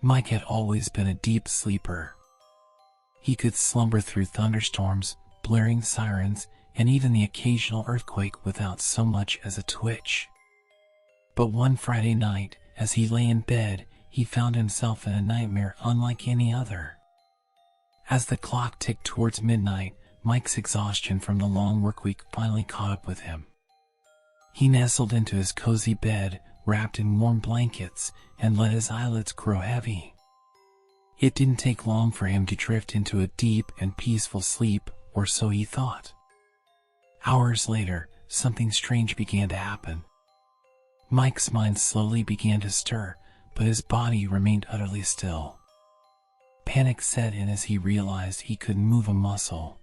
Mike had always been a deep sleeper. He could slumber through thunderstorms, blaring sirens, and even the occasional earthquake without so much as a twitch. But one Friday night, as he lay in bed, he found himself in a nightmare unlike any other. As the clock ticked towards midnight, Mike's exhaustion from the long workweek finally caught up with him. He nestled into his cozy bed, wrapped in warm blankets, and let his eyelids grow heavy. It didn't take long for him to drift into a deep and peaceful sleep, or so he thought. Hours later, something strange began to happen. Mike's mind slowly began to stir, but his body remained utterly still. Panic set in as he realized he couldn't move a muscle.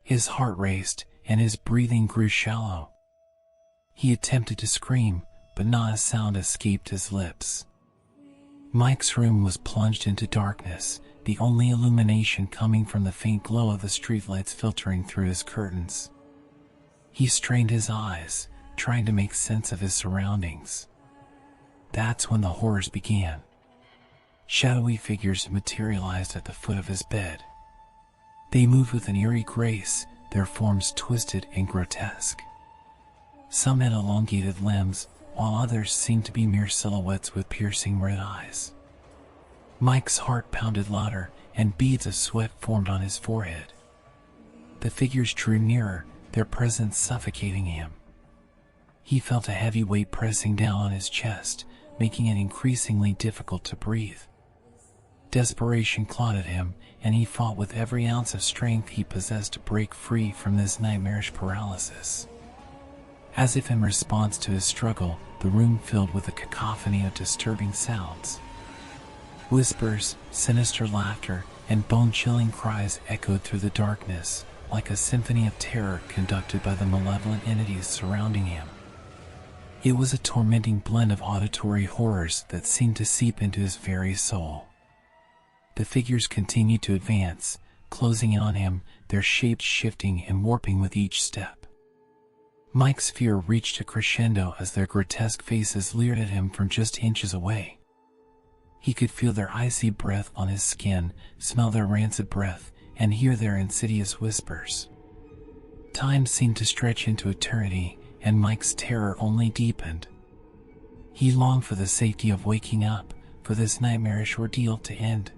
His heart raced, and his breathing grew shallow. He attempted to scream, but not a sound escaped his lips. Mike's room was plunged into darkness, the only illumination coming from the faint glow of the streetlights filtering through his curtains. He strained his eyes, trying to make sense of his surroundings. That's when the horrors began. Shadowy figures materialized at the foot of his bed. They moved with an eerie grace, their forms twisted and grotesque. Some had elongated limbs, while others seemed to be mere silhouettes with piercing red eyes. Mike's heart pounded louder, and beads of sweat formed on his forehead. The figures drew nearer, their presence suffocating him. He felt a heavy weight pressing down on his chest, making it increasingly difficult to breathe. Desperation clawed at him, and he fought with every ounce of strength he possessed to break free from this nightmarish paralysis. As if in response to his struggle, the room filled with a cacophony of disturbing sounds. Whispers, sinister laughter, and bone-chilling cries echoed through the darkness, like a symphony of terror conducted by the malevolent entities surrounding him. It was a tormenting blend of auditory horrors that seemed to seep into his very soul. The figures continued to advance, closing in on him, their shapes shifting and warping with each step. Mike's fear reached a crescendo as their grotesque faces leered at him from just inches away. He could feel their icy breath on his skin, smell their rancid breath, and hear their insidious whispers. Time seemed to stretch into eternity, and Mike's terror only deepened. He longed for the safety of waking up, for this nightmarish ordeal to end.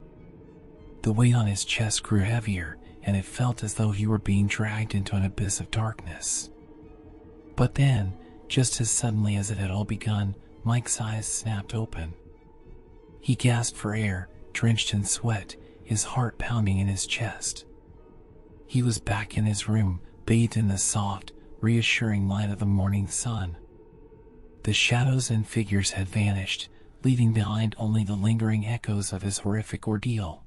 The weight on his chest grew heavier, and it felt as though he were being dragged into an abyss of darkness. But then, just as suddenly as it had all begun, Mike's eyes snapped open. He gasped for air, drenched in sweat, his heart pounding in his chest. He was back in his room, bathed in the soft, reassuring light of the morning sun. The shadows and figures had vanished, leaving behind only the lingering echoes of his horrific ordeal.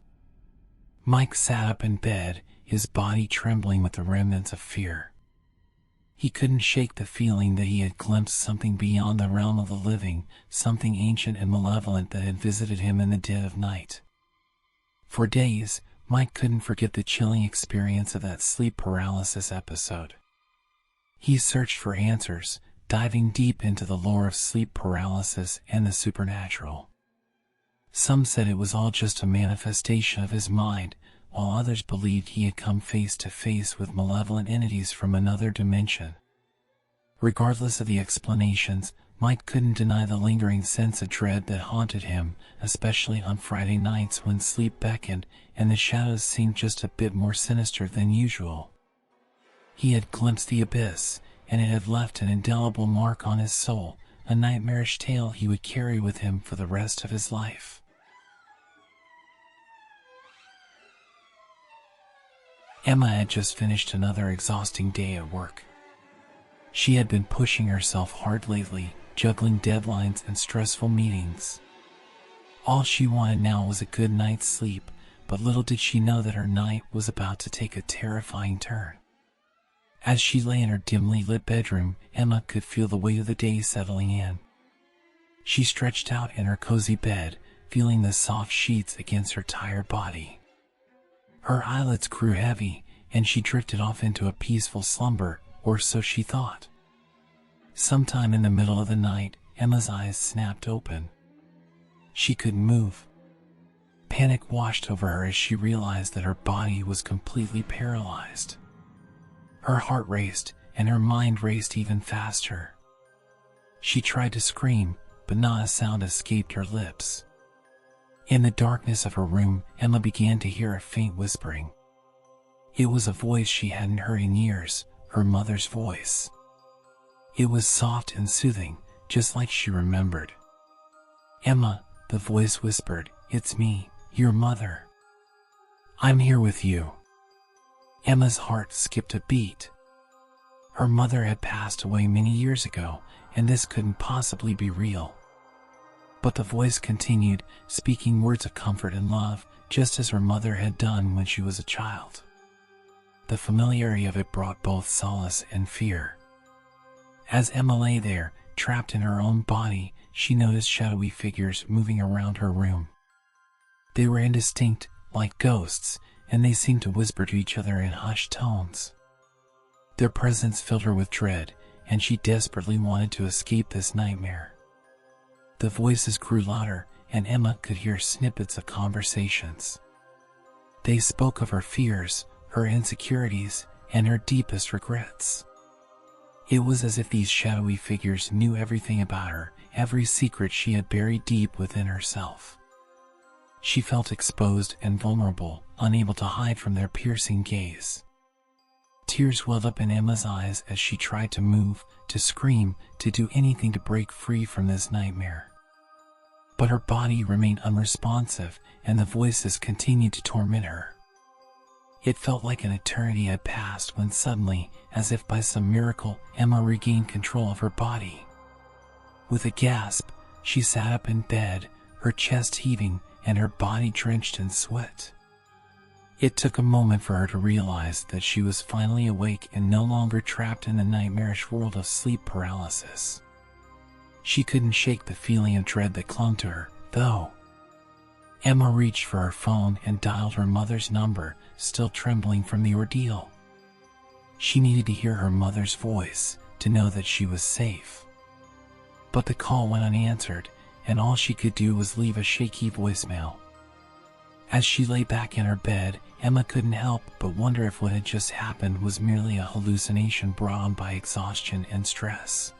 Mike sat up in bed, his body trembling with the remnants of fear. He couldn't shake the feeling that he had glimpsed something beyond the realm of the living, something ancient and malevolent that had visited him in the dead of night. For days, Mike couldn't forget the chilling experience of that sleep paralysis episode. He searched for answers, diving deep into the lore of sleep paralysis and the supernatural. Some said it was all just a manifestation of his mind, while others believed he had come face to face with malevolent entities from another dimension. Regardless of the explanations, Mike couldn't deny the lingering sense of dread that haunted him, especially on Friday nights when sleep beckoned and the shadows seemed just a bit more sinister than usual. He had glimpsed the abyss, and it had left an indelible mark on his soul, a nightmarish tale he would carry with him for the rest of his life. Emma had just finished another exhausting day at work. She had been pushing herself hard lately, juggling deadlines and stressful meetings. All she wanted now was a good night's sleep, but little did she know that her night was about to take a terrifying turn. As she lay in her dimly lit bedroom, Emma could feel the weight of the day settling in. She stretched out in her cozy bed, feeling the soft sheets against her tired body. Her eyelids grew heavy, and she drifted off into a peaceful slumber, or so she thought. Sometime in the middle of the night, Emma's eyes snapped open. She couldn't move. Panic washed over her as she realized that her body was completely paralyzed. Her heart raced, and her mind raced even faster. She tried to scream, but not a sound escaped her lips. In the darkness of her room, Emma began to hear a faint whispering. It was a voice she hadn't heard in years, her mother's voice. It was soft and soothing, just like she remembered. "Emma," the voice whispered, "it's me, your mother. I'm here with you." Emma's heart skipped a beat. Her mother had passed away many years ago, and this couldn't possibly be real. But the voice continued, speaking words of comfort and love, just as her mother had done when she was a child. The familiarity of it brought both solace and fear. As Emma lay there, trapped in her own body, she noticed shadowy figures moving around her room. They were indistinct, like ghosts, and they seemed to whisper to each other in hushed tones. Their presence filled her with dread, and she desperately wanted to escape this nightmare. The voices grew louder, and Emma could hear snippets of conversations. They spoke of her fears, her insecurities, and her deepest regrets. It was as if these shadowy figures knew everything about her, every secret she had buried deep within herself. She felt exposed and vulnerable, unable to hide from their piercing gaze. Tears welled up in Emma's eyes as she tried to move, to scream, to do anything to break free from this nightmare. But her body remained unresponsive, and the voices continued to torment her. It felt like an eternity had passed when suddenly, as if by some miracle, Emma regained control of her body. With a gasp, she sat up in bed, her chest heaving, and her body drenched in sweat. It took a moment for her to realize that she was finally awake and no longer trapped in the nightmarish world of sleep paralysis. She couldn't shake the feeling of dread that clung to her, though. Emma reached for her phone and dialed her mother's number, still trembling from the ordeal. She needed to hear her mother's voice, to know that she was safe. But the call went unanswered, and all she could do was leave a shaky voicemail. As she lay back in her bed, Emma couldn't help but wonder if what had just happened was merely a hallucination brought on by exhaustion and stress.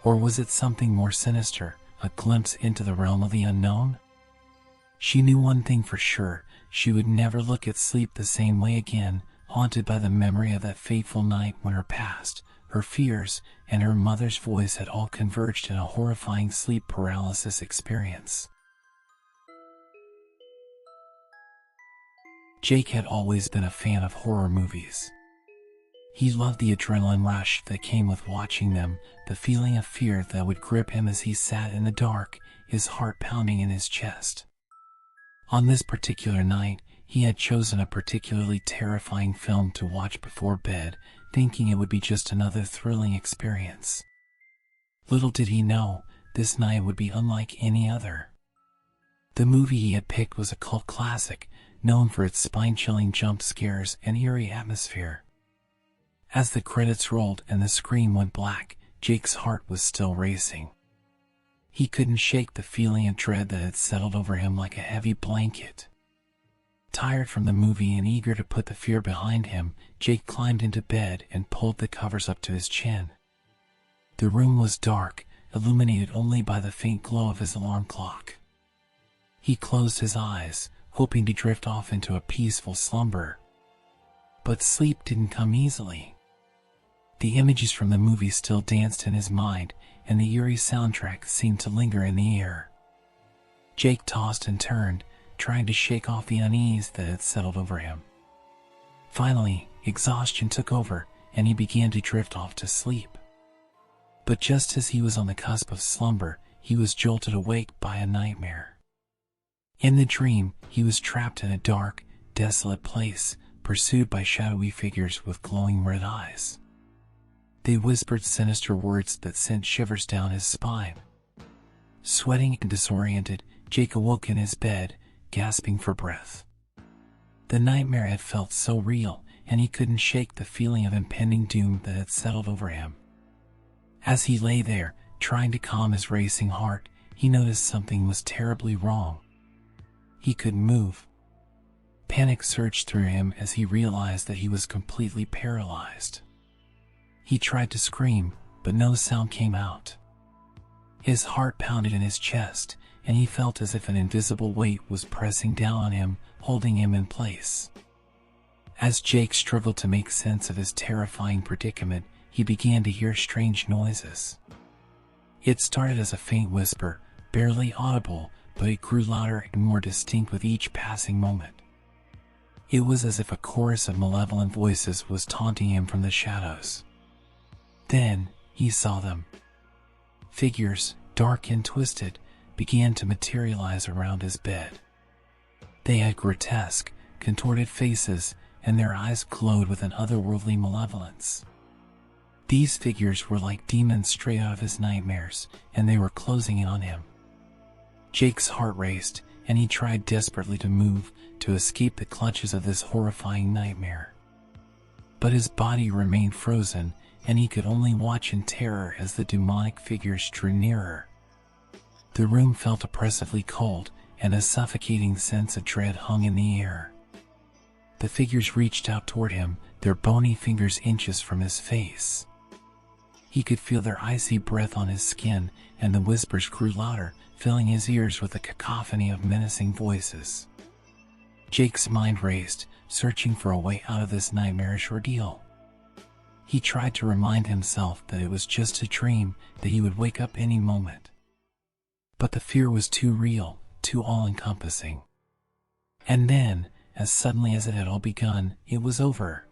Or was it something more sinister, a glimpse into the realm of the unknown? She knew one thing for sure: she would never look at sleep the same way again, haunted by the memory of that fateful night when her past, her fears, and her mother's voice had all converged in a horrifying sleep paralysis experience. Jake had always been a fan of horror movies. He loved the adrenaline rush that came with watching them, the feeling of fear that would grip him as he sat in the dark, his heart pounding in his chest. On this particular night, he had chosen a particularly terrifying film to watch before bed, thinking it would be just another thrilling experience. Little did he know, this night would be unlike any other. The movie he had picked was a cult classic, known for its spine-chilling jump scares and eerie atmosphere. As the credits rolled and the screen went black, Jake's heart was still racing. He couldn't shake the feeling of dread that had settled over him like a heavy blanket. Tired from the movie and eager to put the fear behind him, Jake climbed into bed and pulled the covers up to his chin. The room was dark, illuminated only by the faint glow of his alarm clock. He closed his eyes, hoping to drift off into a peaceful slumber. But sleep didn't come easily. The images from the movie still danced in his mind, and the eerie soundtrack seemed to linger in the air. Jake tossed and turned, trying to shake off the unease that had settled over him. Finally, exhaustion took over, and he began to drift off to sleep. But just as he was on the cusp of slumber, he was jolted awake by a nightmare. In the dream, he was trapped in a dark, desolate place, pursued by shadowy figures with glowing red eyes. They whispered sinister words that sent shivers down his spine. Sweating and disoriented, Jake awoke in his bed, gasping for breath. The nightmare had felt so real, and he couldn't shake the feeling of impending doom that had settled over him. As he lay there, trying to calm his racing heart, he noticed something was terribly wrong. He couldn't move. Panic surged through him as he realized that he was completely paralyzed. He tried to scream, but no sound came out. His heart pounded in his chest, and he felt as if an invisible weight was pressing down on him, holding him in place. As Jake struggled to make sense of his terrifying predicament, he began to hear strange noises. It started as a faint whisper, barely audible, but it grew louder and more distinct with each passing moment. It was as if a chorus of malevolent voices was taunting him from the shadows. Then, he saw them. Figures, dark and twisted, began to materialize around his bed. They had grotesque, contorted faces, and their eyes glowed with an otherworldly malevolence. These figures were like demons straight out of his nightmares, and they were closing in on him. Jake's heart raced, and he tried desperately to move, to escape the clutches of this horrifying nightmare. But his body remained frozen, and he could only watch in terror as the demonic figures drew nearer. The room felt oppressively cold, and a suffocating sense of dread hung in the air. The figures reached out toward him, their bony fingers inches from his face. He could feel their icy breath on his skin, and the whispers grew louder, filling his ears with a cacophony of menacing voices. Jake's mind raced, searching for a way out of this nightmarish ordeal. He tried to remind himself that it was just a dream, that he would wake up any moment. But the fear was too real, too all-encompassing. And then, as suddenly as it had all begun, it was over.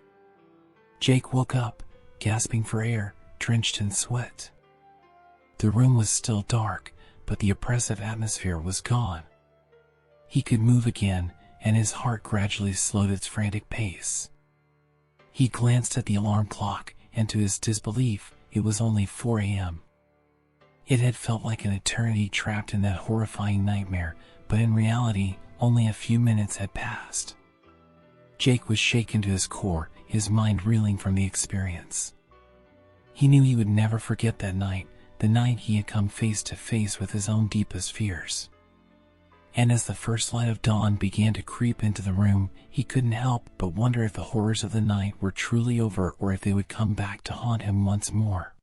Jake woke up, gasping for air, drenched in sweat. The room was still dark, but the oppressive atmosphere was gone. He could move again, and his heart gradually slowed its frantic pace. He glanced at the alarm clock, and to his disbelief, it was only 4 a.m. It had felt like an eternity trapped in that horrifying nightmare, but in reality, only a few minutes had passed. Jake was shaken to his core, his mind reeling from the experience. He knew he would never forget that night, the night he had come face to face with his own deepest fears. And as the first light of dawn began to creep into the room, he couldn't help but wonder if the horrors of the night were truly over or if they would come back to haunt him once more.